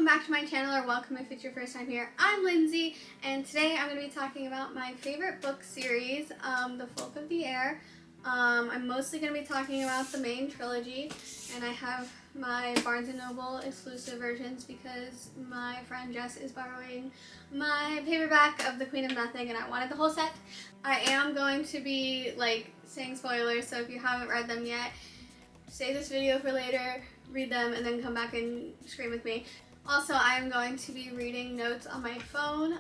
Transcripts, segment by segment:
welcome back to my channel, or welcome if it's your first time here. I'm Lindsay, and today I'm going to be talking about my favorite book series, The Folk of the Air. I'm mostly going to be talking about the main trilogy, and I have my Barnes & Noble exclusive versions because my friend Jess is borrowing my paperback of The Queen of Nothing, and I wanted the whole set. I am going to be, saying spoilers, so if you haven't read them yet, save this video for later, read them, and then come back and scream with me. Also, I am going to be reading notes on my phone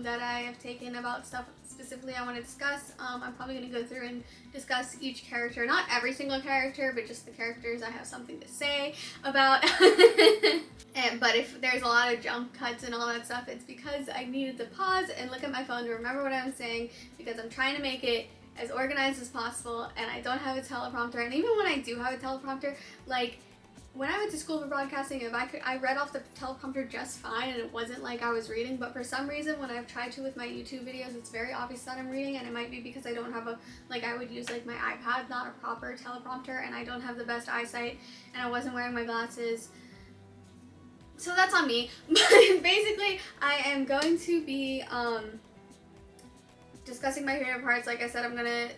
that I have taken about stuff specifically I want to discuss. I'm probably going to go through and discuss each character, not every single character, but just the characters I have something to say about. But if there's a lot of jump cuts and all that stuff, it's because I needed to pause and look at my phone to remember what I'm saying, because I'm trying to make it as organized as possible, and I don't have a teleprompter. And even when I do have a teleprompter, when I went to school for broadcasting, I read off the teleprompter just fine, and it wasn't like I was reading. But for some reason, when I've tried to with my YouTube videos, it's very obvious that I'm reading, and it might be because I don't have I would use my iPad, not a proper teleprompter, and I don't have the best eyesight, and I wasn't wearing my glasses. So that's on me. But basically, I am going to be discussing my favorite parts. Like I said, I'm gonna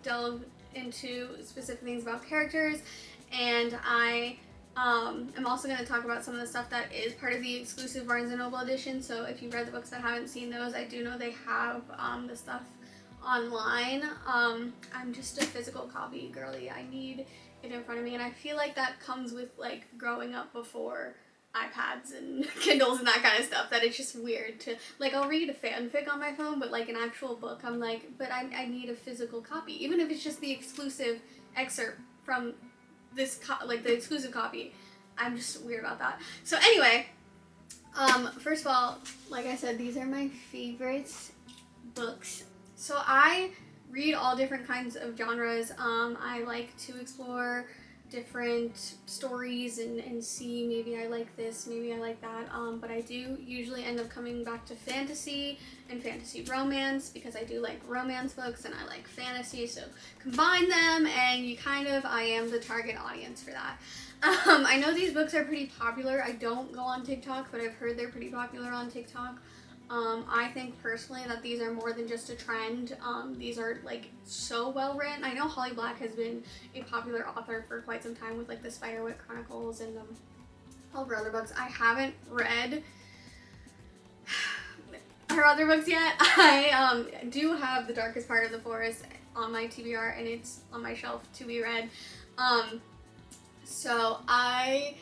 delve into specific things about characters, and I am also going to talk about some of the stuff that is part of the exclusive Barnes & Noble edition. So if you've read the books that haven't seen those, I do know they have the stuff online. I'm just a physical copy girly. I need it in front of me, and I feel like that comes with growing up before iPads and Kindles and that kind of stuff, that it's just weird to, I'll read a fanfic on my phone, but an actual book, I'm but I need a physical copy, even if it's just the exclusive excerpt from this, the exclusive copy. I'm just weird about that. So anyway, first of all, like I said, these are my favorite books. So I read all different kinds of genres. I like to explore different stories and see, maybe I like this, maybe I like that, but I do usually end up coming back to fantasy and fantasy romance, because I do like romance books and I like fantasy, so combine them and I am the target audience for that. I know these books are pretty popular. I don't go on TikTok, but I've heard they're pretty popular on TikTok. I think personally that these are more than just a trend. These are so well written. I know Holly Black has been a popular author for quite some time with the Spiderwick Chronicles and all of her other books. I haven't read her other books yet. I do have The Darkest Part of the Forest on my TBR, and it's on my shelf to be read. So I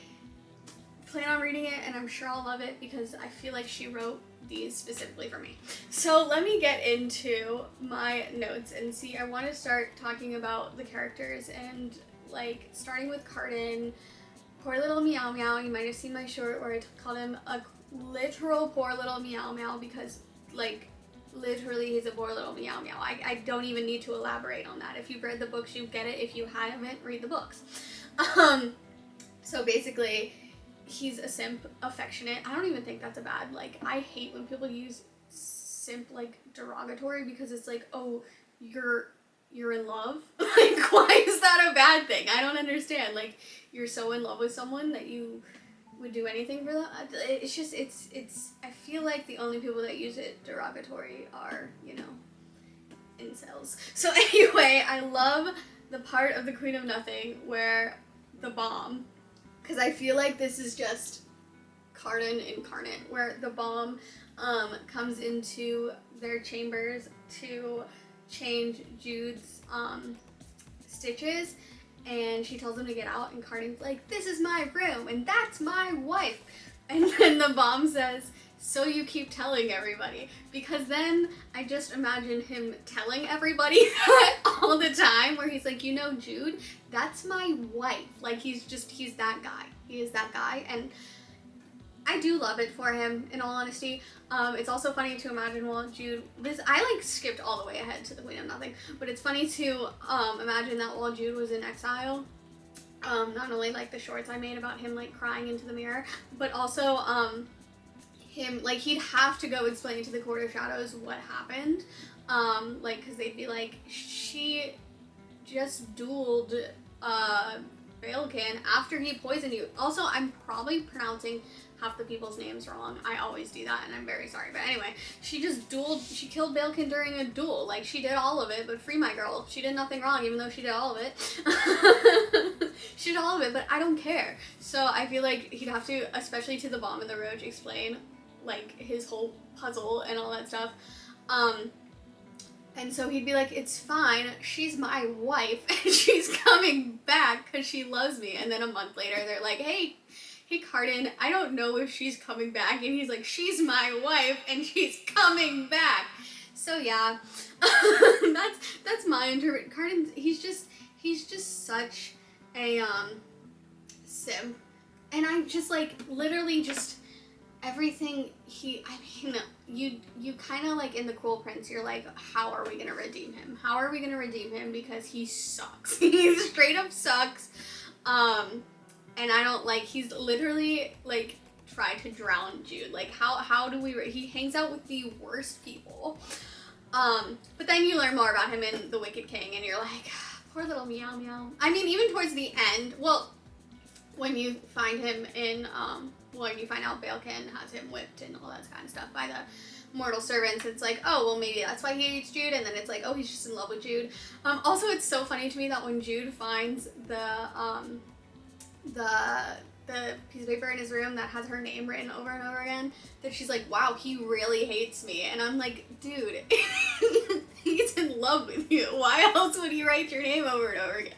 plan on reading it, and I'm sure I'll love it because I feel like she wrote these specifically for me. So let me get into my notes and see. I want to start talking about the characters, and starting with Carden, poor little Meow Meow. You might have seen my short where I called him a literal poor little Meow Meow, because literally he's a poor little Meow Meow. I don't even need to elaborate on that. If you've read the books, you get it. If you haven't, read the books. So basically, he's a simp, affectionate. I don't even think that's a bad, I hate when people use simp, derogatory, because it's oh, you're in love? Why is that a bad thing? I don't understand. You're so in love with someone that you would do anything for them? It's just, I feel like the only people that use it derogatory are, incels. So anyway, I love the part of The Queen of Nothing where the bomb, because I feel like this is just Carden incarnate, where the bomb comes into their chambers to change Jude's stitches, and she tells him to get out, and Carden's this is my room, and that's my wife. And then the bomb says, so you keep telling everybody, because then I just imagine him telling everybody that all the time, where he's Jude, that's my wife. He's that guy. He is that guy, and I do love it for him, in all honesty. It's also funny to imagine while Jude, I skipped all the way ahead to The Queen of Nothing, but it's funny to imagine that while Jude was in exile, not only the shorts I made about him crying into the mirror, but also him, he'd have to go explain to the Court of Shadows what happened, because they'd be she just dueled Baelkin after he poisoned you. Also, I'm probably pronouncing half the people's names wrong. I always do that, and I'm very sorry. But anyway, she killed Baelkin during a duel. Like, she did all of it, but free my girl. She did nothing wrong, even though she did all of it. She did all of it, but I don't care. So I feel like he'd have to, especially to the Bomb and the Roach, explain, like, his whole puzzle and all that stuff. And so he'd be like, it's fine, she's my wife, and she's coming back because she loves me. And then a month later, they're like, hey, Cardan, I don't know if she's coming back. And he's like, she's my wife, and she's coming back. So yeah, that's my interpretation. Cardan, he's just such a, simp. And I just, like, literally just, everything you kind of, like, in The Cruel Prince, you're like, how are we gonna redeem him? How are we gonna redeem him? Because he sucks. He straight up sucks. And I don't, like, he's literally, like, tried to drown Jude. Like, how do we, he hangs out with the worst people. But then you learn more about him in The Wicked King, and you're like, poor little meow meow. I mean, even towards the end, well, when you find him in, when you find out Baelkin has him whipped and all that kind of stuff by the mortal servants, it's like, oh, well, maybe that's why he hates Jude, and then it's like, oh, he's just in love with Jude. Also, it's so funny to me that when Jude finds the piece of paper in his room that has her name written over and over again, that she's like, wow, he really hates me. And I'm like, dude, he's in love with you. Why else would he write your name over and over again?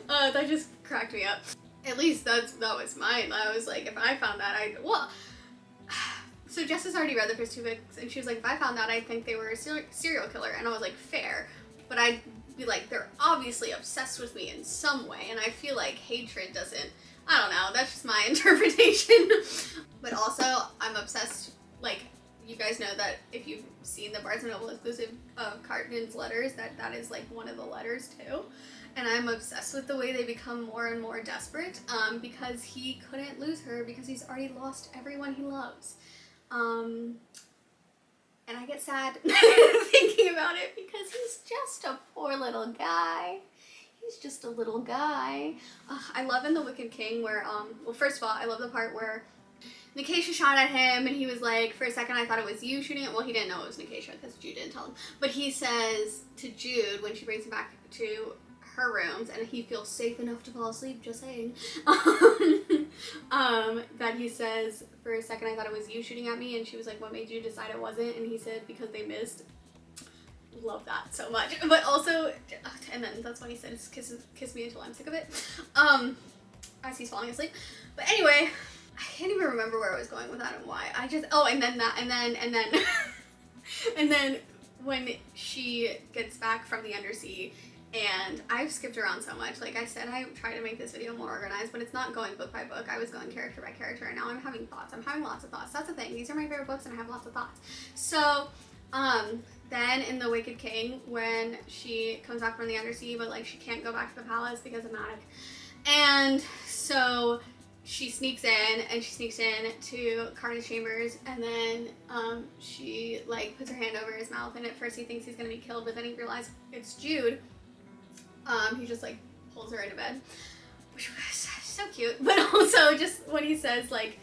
That just cracked me up. At least that was mine. I was like, if I found that, so Jess has already read the first 2 books, and she was like, if I found that, I'd think they were a serial killer. And I was like, fair. But I'd be like, they're obviously obsessed with me in some way, and I feel like hatred doesn't, I don't know, that's just my interpretation. But also, I'm obsessed, like, you guys know that if you've seen the Barnes & Noble exclusive of Cardan's letters, that is, like, one of the letters, too. And I'm obsessed with the way they become more and more desperate, because he couldn't lose her because he's already lost everyone he loves. And I get sad thinking about it because he's just a poor little guy. He's just a little guy. I love in The Wicked King where, well, first of all, I love the part where Nikesha shot at him and he was like, for a second I thought it was you shooting it. Well, he didn't know it was Nikesha because Jude didn't tell him. But he says to Jude when she brings him back to her rooms and he feels safe enough to fall asleep, just saying, that he says, for a second I thought it was you shooting at me, and she was like, what made you decide it wasn't? And he said, because they missed. Love that so much. But also, and then that's when he said, kiss me until I'm sick of it, as he's falling asleep. But anyway, I can't even remember where I was going with that and why. And then when she gets back from the undersea, and I've skipped around so much. Like I said, I try to make this video more organized, but it's not going book by book. I was going character by character, and now I'm having thoughts. I'm having lots of thoughts. That's the thing. These are my favorite books, and I have lots of thoughts. So, then in The Wicked King, when she comes back from the undersea, but like she can't go back to the palace because of Matic. And so she sneaks in to Cardan's chambers, and then she like puts her hand over his mouth, and at first he thinks he's gonna be killed, but then he realizes it's Jude. He just like pulls her into bed, which was so cute. But also just when he says like,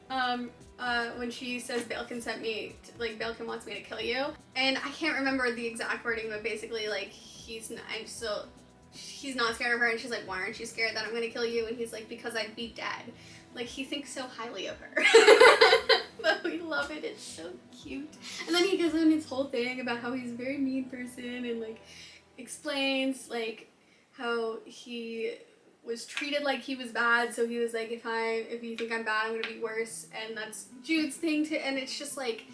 when she says Baelkin sent me, like Baelkin wants me to kill you, and I can't remember the exact wording, but basically like he's not scared of her, and she's like, why aren't you scared that I'm gonna kill you? And he's like, because I'd be dead. Like he thinks so highly of her. But we love it. It's so cute. And then he goes on his whole thing about how he's a very mean person, and like explains like how he was treated like he was bad, so he was like, if you think I'm bad, I'm gonna be worse. And that's Jude's thing too, and it's just like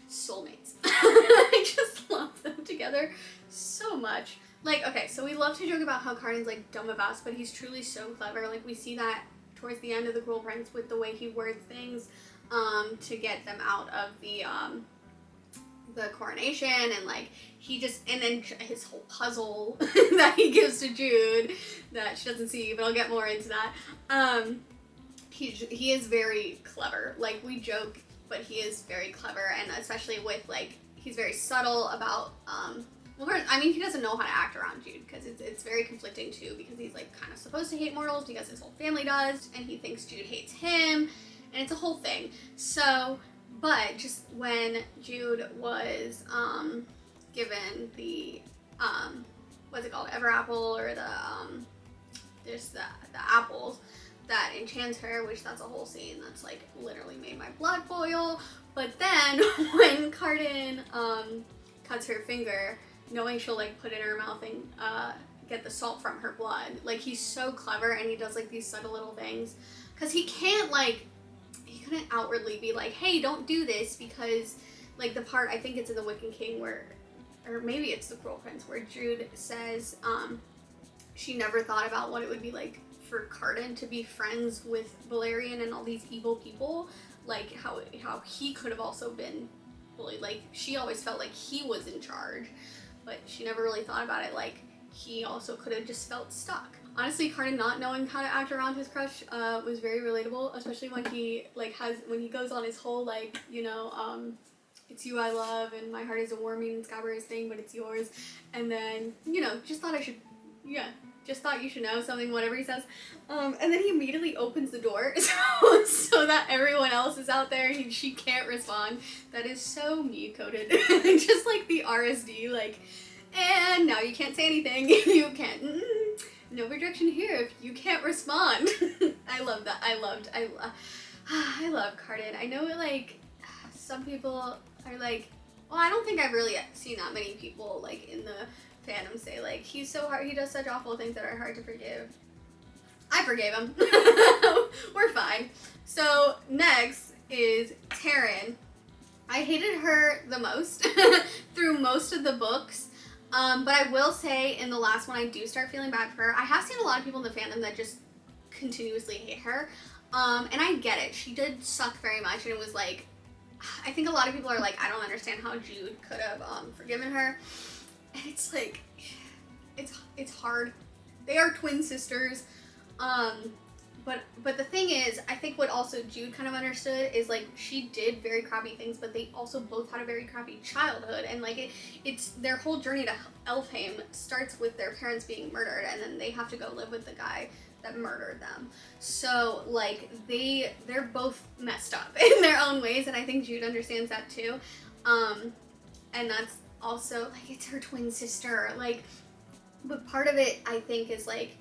soulmates. I just love them together so much. Like, okay, so we love to joke about how Cardan's like dumb about, but he's truly so clever. Like we see that towards the end of The Cruel Prince with the way he words things to get them out of the coronation, and like and then his whole puzzle that he gives to Jude that she doesn't see, but I'll get more into that. He is very clever. Like we joke, but he is very clever, and especially with like, he's very subtle about well, first, I mean, he doesn't know how to act around Jude, because it's very conflicting too, because he's like kind of supposed to hate mortals because his whole family does, and he thinks Jude hates him, and it's a whole thing. So, but just when Jude was given the what's it called, ever apple, or the there's the apples that enchants her, which that's a whole scene that's like literally made my blood boil. But then when Cardan cuts her finger, knowing she'll like put it in her mouth and get the salt from her blood, like he's so clever, and he does like these subtle little things, because he can't like, he couldn't outwardly be like, hey, don't do this, because like the part, I think it's in the Wicked King where, or maybe it's the Cruel Prince, where Jude says she never thought about what it would be like for Cardan to be friends with Valerian and all these evil people, like how he could have also been bullied. Like she always felt like he was in charge, but she never really thought about it like he also could have just felt stuck. Honestly, Cardan not knowing how to act around his crush was very relatable, especially when he like when he goes on his whole like, you know, it's you I love, and my heart is a warming and scabrous thing, but it's yours. And then, you know, just thought you should know something, whatever he says. And then he immediately opens the door so that everyone else is out there. She can't respond. That is so me-coded. Just like the RSD, like, and now you can't say anything. You can't. No rejection here if you can't respond. I love that. I love Cardan. I know, like, some people are like, well, I don't think I've really seen that many people, like, in the fandom say, like, he's so hard, he does such awful things that are hard to forgive. I forgave him. We're fine. So, next is Taryn. I hated her the most through most of the books. But I will say, in the last one, I do start feeling bad for her. I have seen a lot of people in the fandom that just continuously hate her. And I get it. She did suck very much, and it was like, I think a lot of people are like, I don't understand how Jude could have forgiven her. And it's like, it's hard. They are twin sisters. But the thing is, I think what also Jude kind of understood is like, she did very crappy things, but they also both had a very crappy childhood, and like it's their whole journey to Elfheim starts with their parents being murdered, and then they have to go live with the guy that murdered them. So like they're both messed up in their own ways, and I think Jude understands that too. And that's also like, it's her twin sister, like, but part of it I think is like,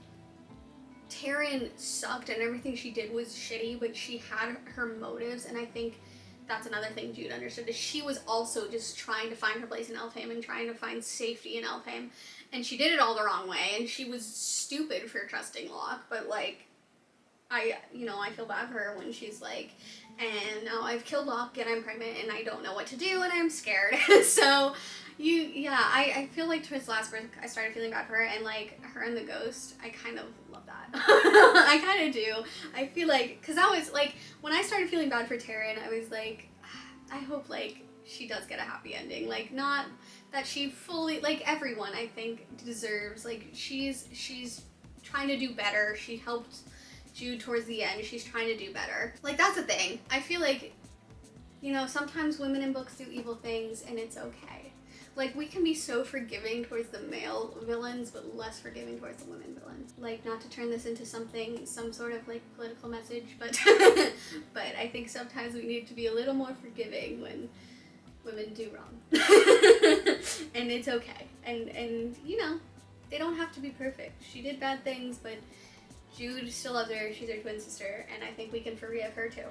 Taryn sucked and everything she did was shitty, but she had her motives, and I think that's another thing Jude understood, is she was also just trying to find her place in Elfheim and trying to find safety in Elfheim, and she did it all the wrong way, and she was stupid for trusting Locke, but like, I feel bad for her when she's like, and now I've killed Locke and I'm pregnant and I don't know what to do and I'm scared. So I feel like towards the last book I started feeling bad for her, and like her and the ghost, I kind of love that. I kind of do. I feel like, because I was like, when I started feeling bad for Taryn, I was like, I hope like she does get a happy ending, like not that she fully, like everyone I think deserves, like she's trying to do better. She helped Jude towards the end. She's trying to do better. Like, that's the thing. I feel like, you know, sometimes women in books do evil things and it's okay. Like, we can be so forgiving towards the male villains, but less forgiving towards the women villains. Like, not to turn this into some sort of, like, political message, but but I think sometimes we need to be a little more forgiving when women do wrong. And it's okay. And, you know, they don't have to be perfect. She did bad things, but Jude still loves her. She's her twin sister, and I think we can forgive her, too.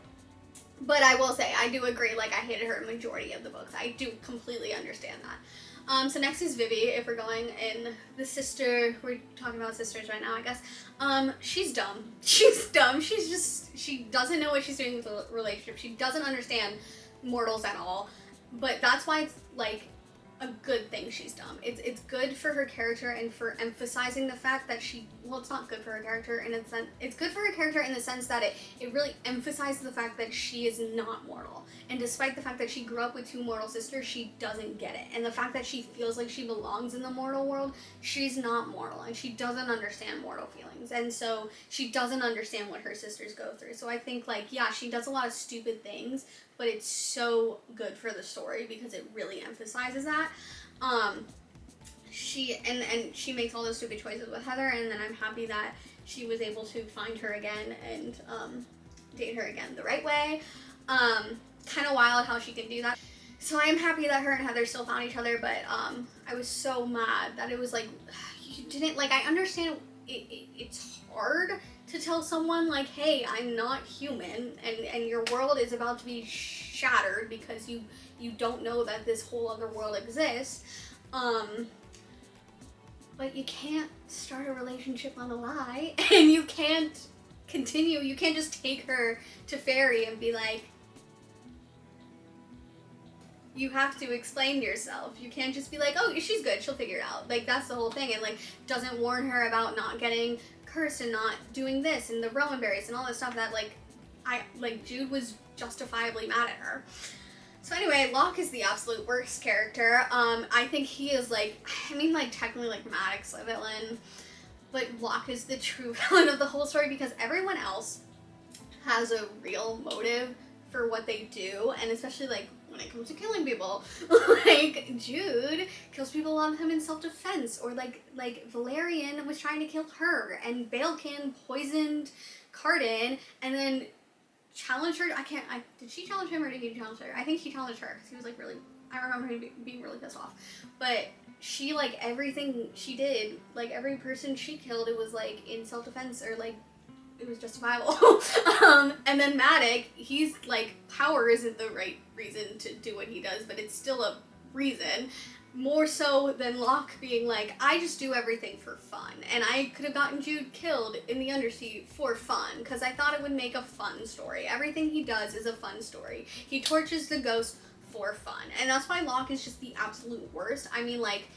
But I will say, I do agree, like, I hated her majority of the books. I do completely understand that. So next is Vivi, if we're going in the sister, we're talking about sisters right now, I guess. She's dumb. She's dumb. She doesn't know what she's doing with the relationship. She doesn't understand mortals at all. But that's why it's, like, a good thing she's dumb. It's good for her character and for emphasizing the fact that it's not good for her character in a sense. It's good for her character in the sense that it really emphasizes the fact that she is not mortal. And despite the fact that she grew up with two mortal sisters, she doesn't get it. And the fact that she feels like she belongs in the mortal world, she's not mortal and she doesn't understand mortal feelings. And so she doesn't understand what her sisters go through. So I think, like, yeah, she does a lot of stupid things, but it's so good for the story because it really emphasizes that. and she makes all those stupid choices with Heather, and then I'm happy that she was able to find her again and date her again the right way. Kind of wild how she can do that. So I am happy that her and Heather still found each other, but I was so mad that it was like, you didn't, like, I understand it's hard to tell someone, like, hey, I'm not human, and your world is about to be shattered because you don't know that this whole other world exists. But you can't start a relationship on a lie, and you can't continue. You can't just take her to Fairy and be like, you have to explain yourself. You can't just be like, oh, she's good, she'll figure it out. Like, that's the whole thing. And, like, doesn't warn her about not getting cursed and not doing this and the Rowan berries and all this stuff that, like, Jude was justifiably mad at her. So anyway, Locke is the absolute worst character. I think he is, like, I mean, like, technically, like, Maddox a villain, but Locke is the true villain of the whole story because everyone else has a real motive for what they do, and especially, like, when it comes to killing people. Like, Jude kills people on him in self-defense, or like Valerian was trying to kill her, and Balekin poisoned Cardan, and then challenged her. Did she challenge him or did he challenge her? I think he challenged her, because he was, like, really, I remember him being really pissed off. But she, like, everything she did, like, every person she killed, it was, like, in self-defense, or, like, it was justifiable. And then Maddox, he's like, power isn't the right reason to do what he does, but it's still a reason. More so than Locke being like, I just do everything for fun. And I could have gotten Jude killed in the Undersea for fun, because I thought it would make a fun story. Everything he does is a fun story. He torches the ghost for fun. And that's why Locke is just the absolute worst. I mean, like,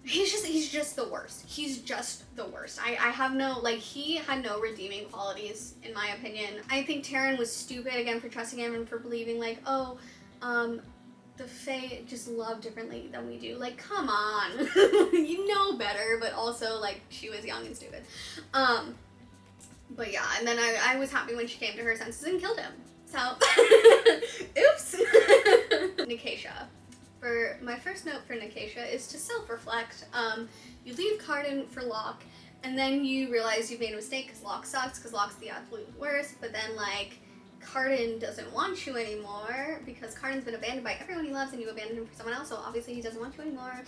he's just the worst. He's just the worst. I have no, like, he had no redeeming qualities, in my opinion. I think Taryn was stupid, again, for trusting him and for believing, like, oh, the Fae just love differently than we do. Like, come on. You know better, but also, like, she was young and stupid. But yeah, and then I was happy when she came to her senses and killed him. So, oops. Nicatia. For my first note for Nicatia is to self-reflect. You leave Cardan for Locke, and then you realize you've made a mistake because Locke sucks, because Locke's the absolute worst, but then, like, Cardan doesn't want you anymore because Cardan's been abandoned by everyone he loves and you abandoned him for someone else, so obviously he doesn't want you anymore.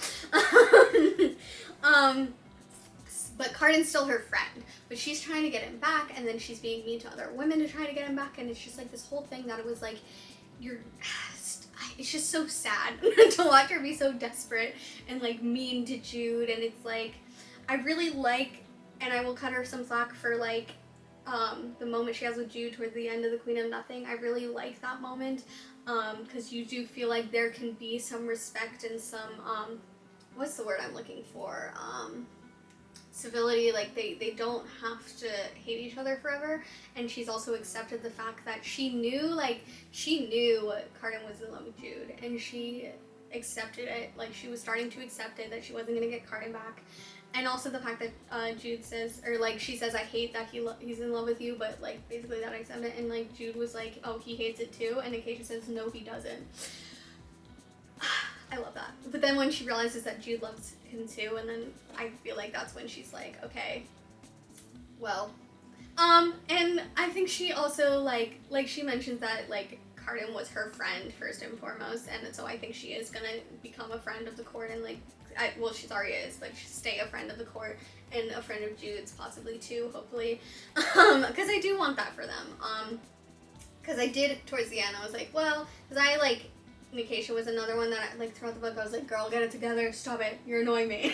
But Cardan's still her friend, but she's trying to get him back, and then she's being mean to other women to try to get him back, and it's just like this whole thing that it was like, it's just so sad to watch her be so desperate and, like, mean to Jude, and it's like, I really like, and I will cut her some slack for, like, the moment she has with Jude towards the end of the Queen of Nothing. I really like that moment, because you do feel like there can be some respect and some, what's the word I'm looking for, civility, like, they don't have to hate each other forever, and she's also accepted the fact that she knew Cardan was in love with Jude, and she accepted it, like, she was starting to accept it, that she wasn't gonna get Cardan back. And also the fact that Jude says, or, like, she says, I hate that he's in love with you, but, like, basically that I accept it, and, like, Jude was like, oh, he hates it too, and Acacia says, no, he doesn't. I love that. But then when she realizes that Jude loves him too, and then I feel like that's when she's like, okay, well. And I think she also, like she mentions that, like, Cardan was her friend first and foremost, and so I think she is gonna become a friend of the court, and, like, well, she already is, but stay a friend of the court, and a friend of Jude's possibly too, hopefully. Because I do want that for them. Because I did, towards the end, I was like, well, because I, like, Nicatia was another one that, like, throughout the book, I was like, girl, get it together, stop it, you're annoying me.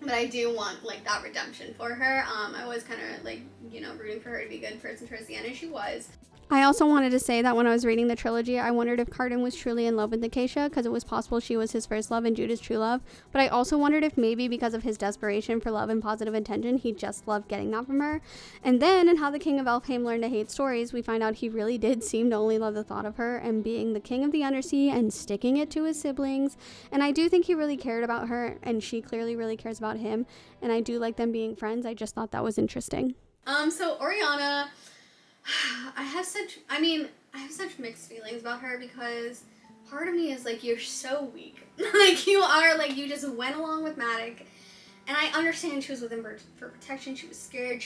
But I do want, like, that redemption for her. I was kind of, like, you know, rooting for her to be a good person towards the end, and she was. I also wanted to say that when I was reading the trilogy, I wondered if Cardan was truly in love with Nicatia, because it was possible she was his first love and Jude his true love, but I also wondered if maybe because of his desperation for love and positive intention, he just loved getting that from her. And then, in How the King of Elfhame Learned to Hate Stories, we find out he really did seem to only love the thought of her and being the king of the Undersea and sticking it to his siblings, and I do think he really cared about her, and she clearly really cares about him, and I do like them being friends. I just thought that was interesting. So I have such mixed feelings about her, because part of me is like, you're so weak. Like, you are, like, you just went along with Matic. And I understand she was with him for protection. She was scared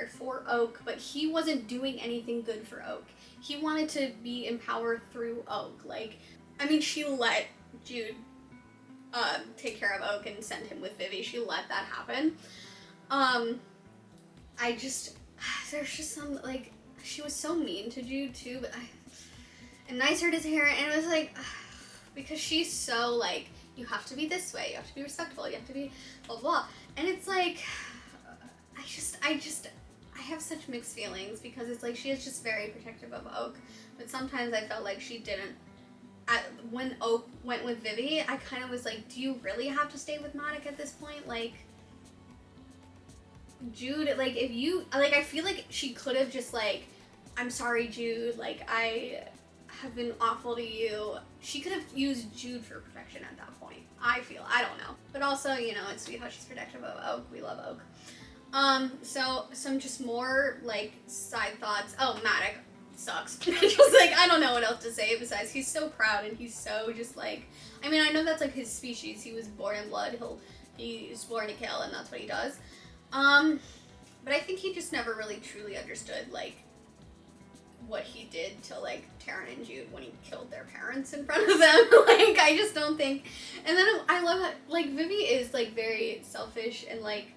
for Oak, but he wasn't doing anything good for Oak. He wanted to be empowered through Oak. Like, I mean, she let Jude take care of Oak and send him with Vivi. She let that happen. There's just some, like, she was so mean to Jude too, and nicer to Tara, and it was like, because she's so, like, you have to be this way, you have to be respectful, you have to be blah blah, and it's like, I have such mixed feelings, because it's like, she is just very protective of Oak, but sometimes I felt like she didn't. When Oak went with Vivi, I kind of was like, do you really have to stay with Matic at this point? Like, Jude, like, if you, like, I feel like she could have just, like, I'm sorry, Jude, like, I have been awful to you. She could have used Jude for protection at that point, I feel. I don't know. But also, you know, it's sweet how she's protective of Oak. We love Oak. So some just more, like, side thoughts. Oh, Matic sucks. Just, like, I don't know what else to say besides he's so proud and he's so just, like, I mean, I know that's, like, his species. He was born in blood. He's born to kill, and that's what he does. But I think he just never really truly understood, like, what he did to, like, Taryn and Jude when he killed their parents in front of them. Like, I just don't think. And then I love how, like, Vivi is, like, very selfish and, like,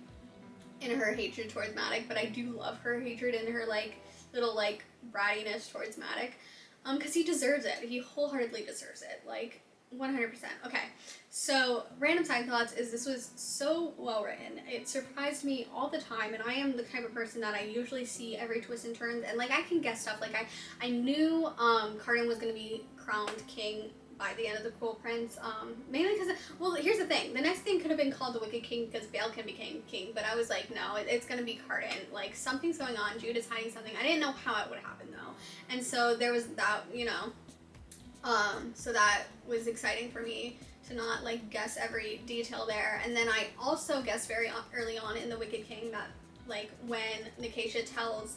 in her hatred towards Matic, but I do love her hatred and her, like, little, like, brattiness towards Matic, because he deserves it. He wholeheartedly deserves it, like, 100%. Okay, so random side thoughts is this was so well written. It surprised me all the time, and I am the type of person that I usually see every twist and turns, and, like, I can guess stuff. Like, I knew Cardan was going to be crowned king by the end of the Cruel Prince, mainly because, well, here's the thing. The next thing could have been called the Wicked King because Balekin became king, but I was like, no, it's going to be Cardan. Like, something's going on. Jude is hiding something. I didn't know how it would happen, though. And so there was that, you know. So that was exciting for me to not, like, guess every detail there. And then I also guessed very early on in the Wicked King that, like, when Nikesha tells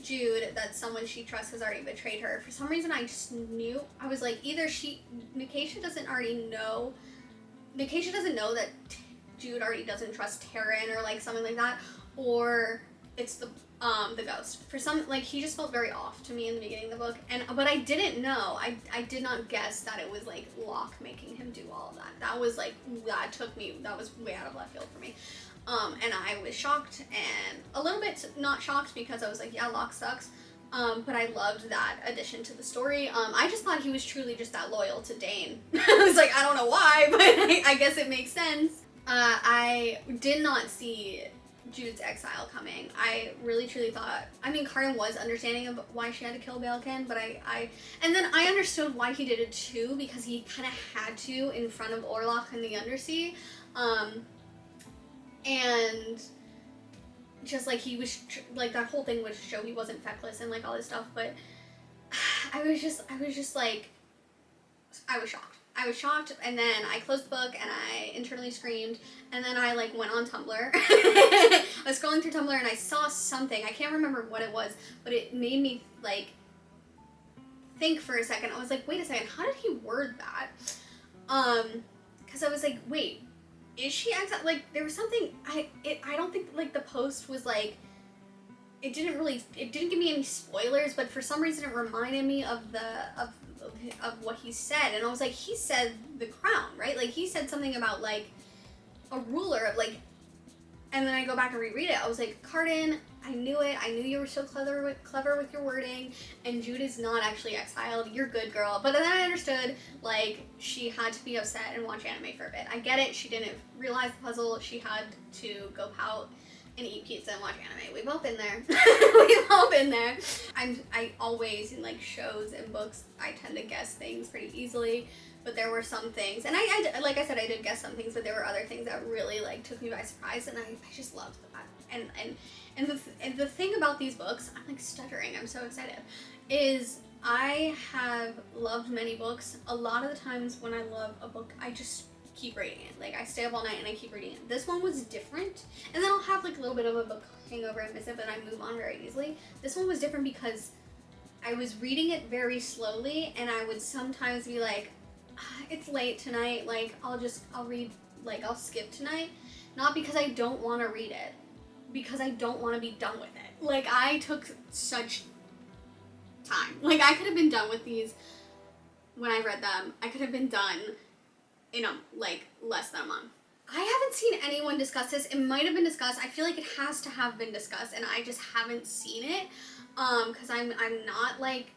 Jude that someone she trusts has already betrayed her, for some reason I just knew. I was like, either Nikesha doesn't know that Jude already doesn't trust Taryn or, like, something like that, or it's the ghost. For some, like, he just felt very off to me in the beginning of the book, but I didn't know. I did not guess that it was, like, Locke making him do all of that. That was, like, that was way out of left field for me. And I was shocked, and a little bit not shocked because I was like, yeah, Locke sucks. But I loved that addition to the story. I just thought he was truly just that loyal to Dane. I was like, I don't know why, but I guess it makes sense. I did not see Jude's exile coming. I really truly thought, I mean, Cardan was understanding of why she had to kill Balekin, but and then I understood why he did it too, because he kind of had to in front of Orlok in the Undersea. And just, like, he was, like, that whole thing would show he wasn't feckless and, like, all this stuff, but I was just, like, I was shocked. I was shocked, and then I closed the book, and I internally screamed, and then I, like, went on Tumblr. I was scrolling through Tumblr, and I saw something. I can't remember what it was, but it made me, like, think for a second. I was like, wait a second, how did he word that? Because I was like, wait, is she exiled? Like, there was something, I don't think, like, the post was, like, it didn't give me any spoilers, but for some reason it reminded me of what he said, and I was like, he said the crown, right? Like, he said something about, like, a ruler of, like, and then I go back and reread it. I was like, Cardan, I knew it. I knew you were so clever with your wording, and Jude is not actually exiled. You're good, girl. But then I understood, like, she had to be upset and watch anime for a bit. I get it. She didn't realize the puzzle. She had to go pout and eat pizza and watch anime. We've all been there. We've all been there. I always, in, like, shows and books, I tend to guess things pretty easily. But there were some things, and I like I said, I did guess some things, but there were other things that really, like, took me by surprise, and I just loved that. And the thing about these books, I'm, like, stuttering, I'm so excited, is I have loved many books. A lot of the times when I love a book, I just keep reading it. Like, I stay up all night and I keep reading it. This one was different, and then I'll have, like, a little bit of a book hangover and miss it, but I move on very easily. This one was different because I was reading it very slowly, and I would sometimes be like, it's late tonight, like, I'll read, like, I'll skip tonight. Not because I don't want to read it, because I don't want to be done with it. Like, I took such time. Like, I could have been done with these when I read them. I could have been done in like less than a month. I haven't seen anyone discuss this. It might have been discussed. I feel like it has to have been discussed, and I just haven't seen it. Because I'm not, like,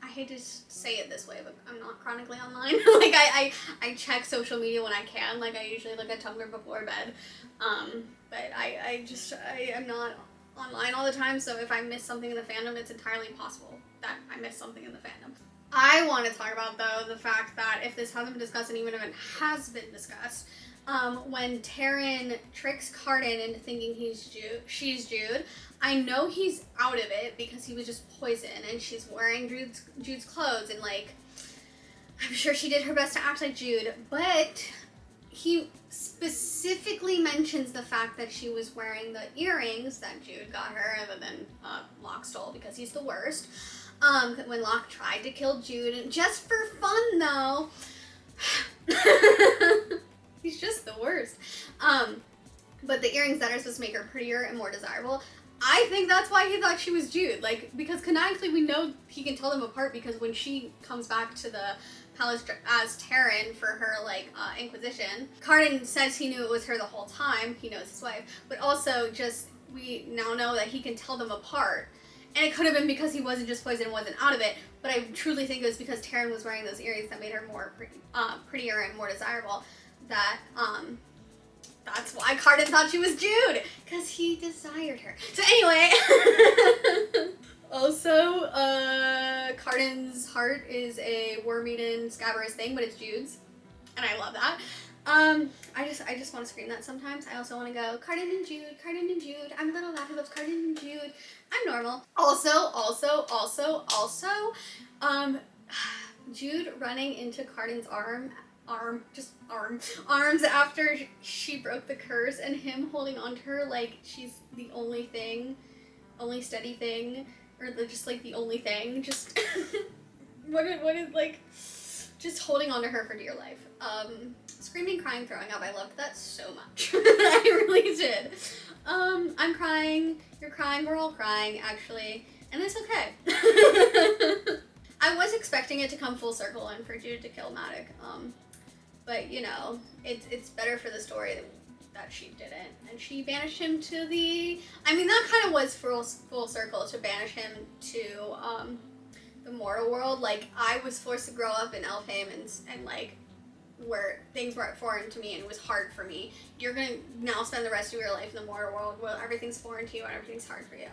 I hate to say it this way, but I'm not chronically online. Like, I check social media when I can. Like, I usually look at Tumblr before bed. But I'm not online all the time, so if I miss something in the fandom, it's entirely possible that I missed something in the fandom. I want to talk about, though, the fact that if this hasn't been discussed, and even if it has been discussed, when Taryn tricks Carden into thinking she's Jude, I know he's out of it because he was just poison, and she's wearing Jude's clothes, and, like, I'm sure she did her best to act like Jude, but he specifically mentions the fact that she was wearing the earrings that Jude got her, but then Locke stole because he's the worst. When Locke tried to kill Jude, and just for fun, though. He's just the worst. But the earrings that are supposed to make her prettier and more desirable, I think that's why he thought she was Jude. Like, because canonically we know he can tell them apart, because when she comes back to the palace as Taryn for her, like, Inquisition, Carden says he knew it was her the whole time. He knows his wife. But also, just, we now know that he can tell them apart. And it could have been because he wasn't just poisoned and wasn't out of it, but I truly think it was because Taryn was wearing those earrings that made her more prettier and more desirable. That's why Carden thought she was Jude, because he desired her. So anyway, also, Carden's heart is a worm-eaten scabrous thing, but it's Jude's, and I love that. I just want to scream that sometimes. I also want to go, Carden and Jude, Carden and Jude. I'm a little lad who loves Carden and Jude. I'm normal. Also, Jude running into Carden's arms after she broke the curse, and him holding on to her like she's the only steady thing, or just like the only thing, just what is like, just holding on to her for dear life. Screaming, crying, throwing up. I loved that so much. I really did. I'm crying, you're crying, we're all crying, actually, and it's okay. I was expecting it to come full circle and for Jude to kill Madoc, but, you know, it's better for the story that she didn't, and she banished him to the, I mean, that kind of was full circle, to banish him to, the mortal world. Like, I was forced to grow up in Elfheim and like, where things were foreign to me and it was hard for me. You're gonna now spend the rest of your life in the mortal world where everything's foreign to you and everything's hard for you.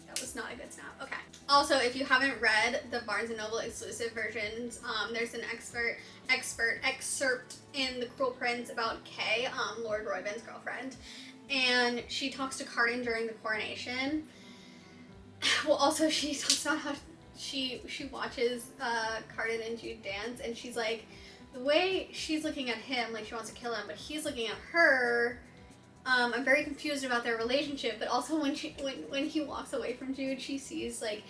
That was not a good snap. Okay. Also, if you haven't read the Barnes & Noble exclusive versions, there's an excerpt in The Cruel Prince about Kay, Lord Royben's girlfriend, and she talks to Carden during the coronation. Well, also she talks about how she watches Carden and Jude dance, and she's like, the way she's looking at him, like she wants to kill him, but he's looking at her. I'm very confused about their relationship, but also when he walks away from Jude, she sees, like,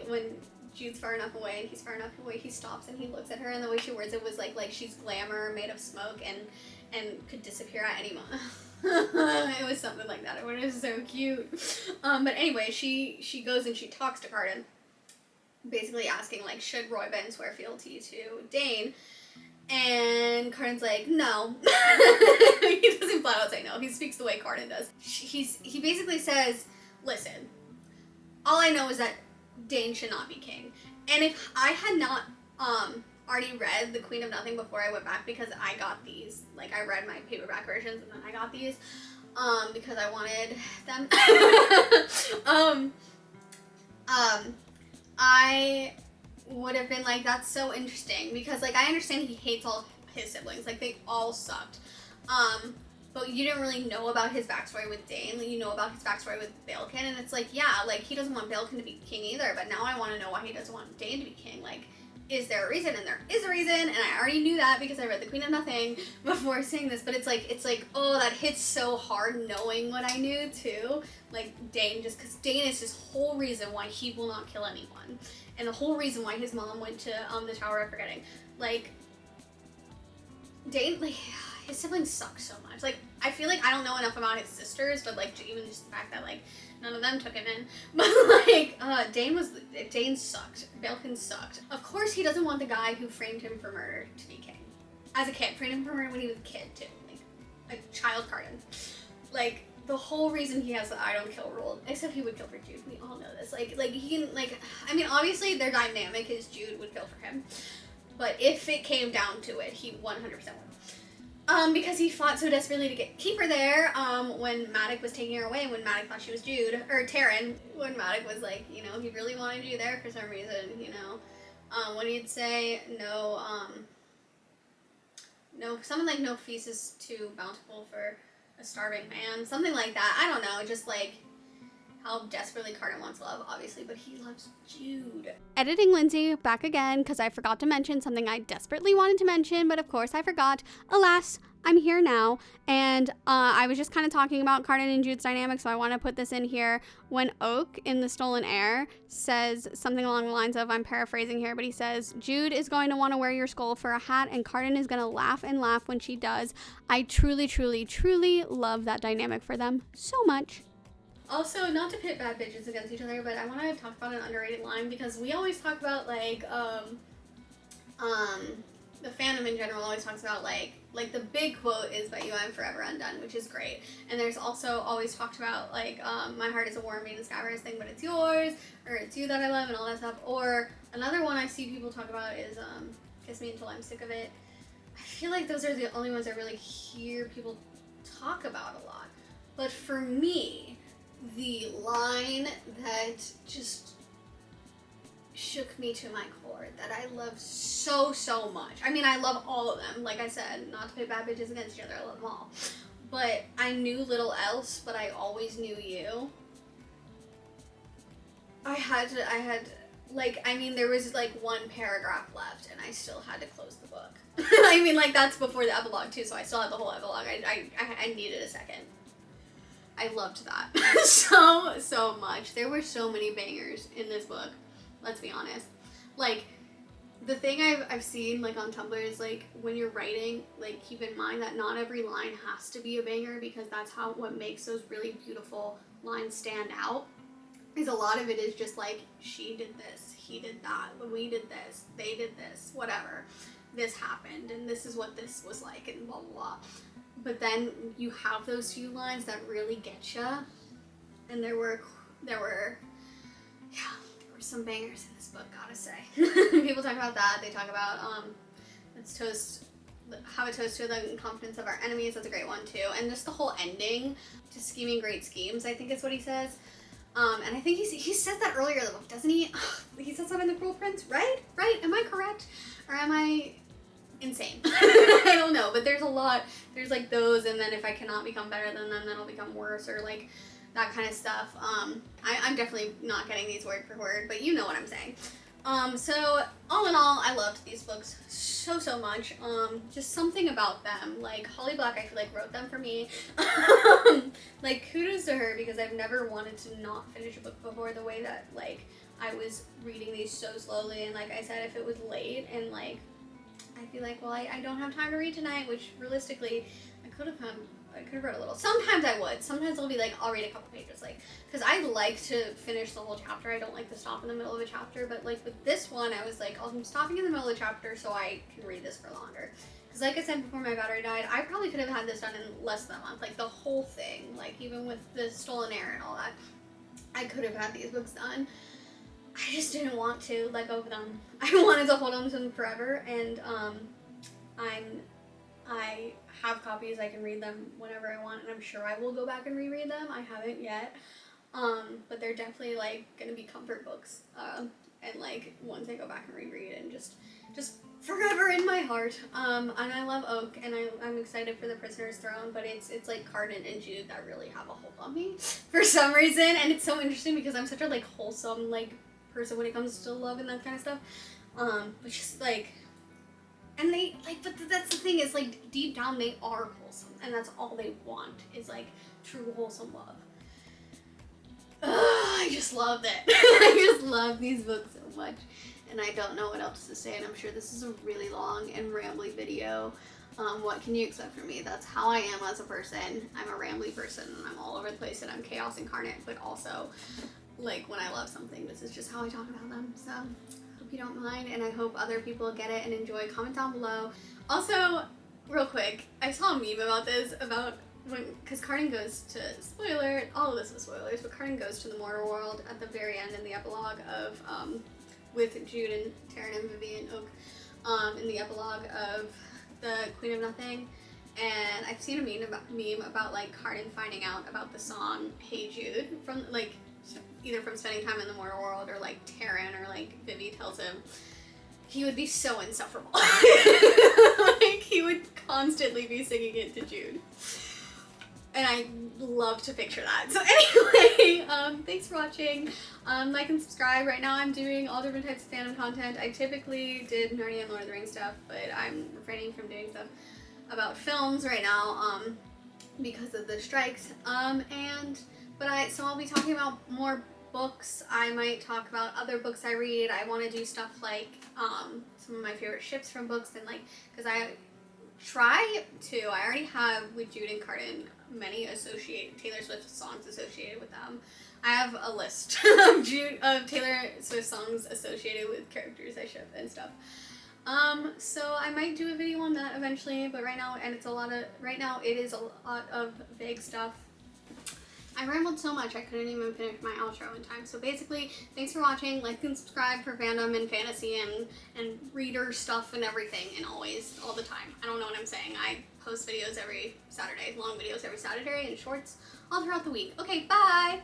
when Jude's far enough away and he's far enough away, he stops and he looks at her, and the way she words it was like she's glamour made of smoke and could disappear at any moment. It was something like that. It was so cute. But anyway, she goes and she talks to Carden, basically asking, like, should Royben swear fealty to Dane? And Carden's like, no. He doesn't flat out say no. He speaks the way Carden does. He basically says, listen, all I know is that Dane should not be king. And if I had not already read The Queen of Nothing before I went back, because I got these, like, I read my paperback versions and then I got these because I wanted them. I would have been like, that's so interesting, because, like, I understand he hates all his siblings, like, they all sucked, but you didn't really know about his backstory with Dane. Like, you know about his backstory with Balekin, and it's like, yeah, like, he doesn't want Balekin to be king either, but now I want to know why he doesn't want Dane to be king. Like, is there a reason? And there is a reason, and I already knew that because I read The Queen of Nothing before saying this, but it's like, oh, that hits so hard knowing what I knew too. Like Dane, just because Dane is his whole reason why he will not kill anyone, and the whole reason why his mom went to the Tower of Forgetting. Like, Dane, like, his siblings suck so much. Like, I feel like I don't know enough about his sisters, but like, even just the fact that like none of them took him in. But like, Dane sucked. Balkan sucked. Of course, he doesn't want the guy who framed him for murder to be king. As a kid, framed him for murder when he was a kid too, like a child Cardan. Like, the whole reason he has the I don't kill rule, except he would kill for Jude. We all know this. Like he can, like, I mean, obviously their dynamic is Jude would kill for him, but if it came down to it, he 100% would. Because he fought so desperately to keep her there, when Maddox was taking her away, when Maddox thought she was Jude, or Taryn, when Maddox was like, you know, he really wanted you there for some reason, you know, when he'd say, no, something like, no feast is too bountiful for a starving man, something like that, I don't know, just like, how desperately Cardan wants love, obviously, but he loves Jude. Editing Lindsay, back again, because I forgot to mention something I desperately wanted to mention, but of course I forgot. Alas, I'm here now, and I was just kind of talking about Cardan and Jude's dynamic, so I want to put this in here. When Oak in The Stolen Heir says something along the lines of, I'm paraphrasing here, but he says, Jude is going to want to wear your skull for a hat, and Cardan is going to laugh and laugh when she does. I truly, truly, truly love that dynamic for them so much. Also, not to pit bad bitches against each other, but I want to talk about an underrated line, because we always talk about, like, the fandom in general always talks about, like the big quote is, but you, I'm forever undone, which is great. And there's also always talked about, like, my heart is a warm beating scabbard thing, but it's yours, or it's you that I love, and all that stuff. Or another one I see people talk about is, kiss me until I'm sick of it. I feel like those are the only ones I really hear people talk about a lot. But for me, the line that just shook me to my core, that I love so, so much. I mean, I love all of them. Like I said, not to pit bad bitches against each other, I love them all. But I knew little else, but I always knew you. There was like one paragraph left, and I still had to close the book. I mean, like, that's before the epilogue too, so I still had the whole epilogue. I needed a second. I loved that so much. There were so many bangers in this book, let's be honest. Like, the thing I've seen, like, on Tumblr is, like, when you're writing, like, keep in mind that not every line has to be a banger, because that's what makes those really beautiful lines stand out. Because a lot of it is just like, she did this, he did that, we did this, they did this, whatever. This happened, and this is what this was like, and blah, blah, blah. But then you have those few lines that really get you, and there were some bangers in this book, gotta say. People talk about that. They talk about have a toast to the incompetence of our enemies. That's a great one too. And just the whole ending to scheming great schemes, I think is what he says. And I think he says that earlier in the book, doesn't he? He says that in The Cruel Prince, right? Am I correct, or am I insane? I don't know, but there's a lot. There's like those, and then if I cannot become better than them, then I'll become worse, or like that kind of stuff. I'm definitely not getting these word for word, but you know what I'm saying. So all in all, I loved these books so much. Just something about them, like Holly Black, I feel like wrote them for me. Like, kudos to her, because I've never wanted to not finish a book before, the way that, like, I was reading these so slowly, and like I said, if it was late and like I'd be like, well, I don't have time to read tonight, which realistically I could have read a little. Sometimes I would. Sometimes I'll be like, I'll read a couple pages, like, because I like to finish the whole chapter. I don't like to stop in the middle of a chapter, but like with this one, I was like, I'm stopping in the middle of the chapter so I can read this for longer. Because like I said before my battery died, I probably could have had this done in less than a month, like the whole thing, like even with the Stolen Heir and all that. I could have had these books done. I just didn't want to let go of them. I wanted to hold on to them forever, and I have copies. I can read them whenever I want, and I'm sure I will go back and reread them. I haven't yet, but they're definitely like gonna be comfort books, and like ones I go back and reread, and just forever in my heart. And I love Oak, and I'm excited for The Prisoner's Throne, but it's like Cardan and Jude that really have a hold on me for some reason, and it's so interesting because I'm such a like wholesome like person when it comes to love and that kind of stuff. But just like, and they like, but that's the thing is like deep down they are wholesome, and that's all they want is like true wholesome love. I just love it. I just love these books so much, and I don't know what else to say, and I'm sure this is a really long and rambly video. What can you expect from me? That's how I am as a person. I'm a rambly person, and I'm all over the place, and I'm chaos incarnate, but also, like, when I love something, this is just how I talk about them, so hope you don't mind, and I hope other people get it and enjoy. Comment down below. Also, real quick, I saw a meme about this, about when, because Carden goes to, spoiler, all of this is spoilers, but Carden goes to the mortal world at the very end in the epilogue of, with Jude and Taryn and Vivian Oak, in the epilogue of the Queen of Nothing, and I've seen a meme about like Carden finding out about the song Hey Jude from like either from spending time in the mortal world or like Taryn or like Vivi tells him. He would be so insufferable. Like he would constantly be singing it to Jude. And I love to picture that. So anyway, thanks for watching. Like and subscribe. Right now I'm doing all different types of fandom content. I typically did Narnia and Lord of the Rings stuff, but I'm refraining from doing stuff about films right now because of the strikes. So I'll be talking about more books. I might talk about other books I read. I want to do stuff like some of my favorite ships from books, and like, because I already have with Jude and Carden many Taylor Swift songs associated with them. I have a list of Taylor Swift songs associated with characters I ship and stuff. So I might do a video on that eventually, but right now it is a lot of vague stuff. I rambled so much I couldn't even finish my outro in time. So basically, thanks for watching. Like and subscribe for fandom and fantasy and reader stuff and everything, and always, all the time. I don't know what I'm saying. I post videos every Saturday, long videos every Saturday, and shorts all throughout the week. Okay, bye!